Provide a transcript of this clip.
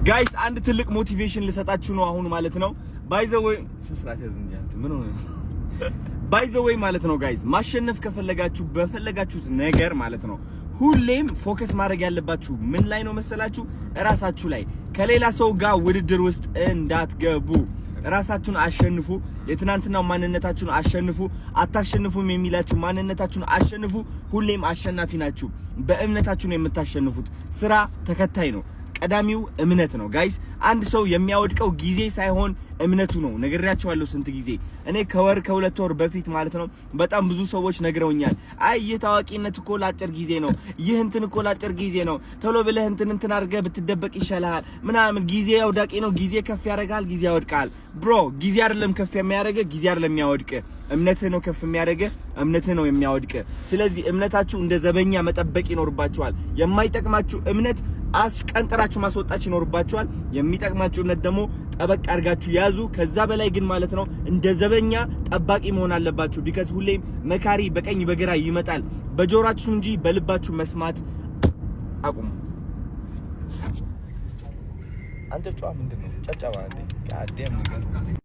ጋይስ አንድ ትልቅ ሞቲቬሽን ልሰጣችሁ ነው አሁን ማለት ነው ባይ ዘ ዌይ ስስራት ያዝንጃት ምን ሆነ ባይ ዘ ዌይ ማለት ነው ጋይስ ማሸነፍ ከፈለጋችሁ በፈለጋችሁት ነገር ማለት ነው ሁሌም ፎከስ ማድረግ ያለባችሁ ምን ላይ ነው መሰላችሁ ራሳችሁ ላይ ከሌላ ሰው ጋር ውድድር ውስጥ እንዳትገቡ ራሳችሁን አሸንፉ የትናንትናው ማንነታችሁን አሸንፉ አታሸንፉም የሚላችሁ ማንነታችሁን አሸንፉ ሁሌም አሸናፊ ናችሁ በእምነታችሁ ነው የምታሸንፉት ስራ ተከታይ ነው ቀዳሚው እምነት ነው ጋይስ አንድ ሰው የሚያወድቀው ጊዜ ሳይሆን እምነቱ ነው ነግሬያችኋለሁ ስንት ጊዜ እኔ ከሁለት ወር በፊት ማለት ነው በጣም ብዙ ሰዎች ነግረውኛል አይ የታዋቂነት እኮ ላጭር ጊዜ ነው ይህ እንትን እኮ ላጭር ጊዜ ነው ቶሎ ብለህ እንትን አድርገህ ብትደበቅ ይሻላል ምናምን ጊዜ ያውዳቂ ነው ጊዜ ከፍ ያደርጋል ጊዜ ያወድቃል ብሮ ጊዜ አይደለም ከፍ የሚያደርገ ጊዜ አይደለም የሚያወድቅ እምነትህ ነው ከፍ የሚያደርገ እምነትህ ነው የሚያወድቅ ስለዚህ እምነታችሁ እንደ ዘበኛ መጠበቅ ይኖርባችኋል የማይጠቅማችሁ እምነት አስቀንጥራችሁ ማስወጣች ይኖርባችኋል የሚጠቅማችሁ እምነት ደግሞ ጠበቅ አድርጋችሁ ያዙ ከዛ በላይ ግን ማለት ነው እንደ ዘበኛ ጠባቂ መሆን አለባችሁ ቢካዝ ሁሌም መካሪ በቀኝ በግራ ይመጣል በጆሮአችሁ እንጂ በልባችሁ መስማት አቁሙ አንተ ጫዋ ምንድነው ጫጫዋ እንዴ ጋዴም ነገር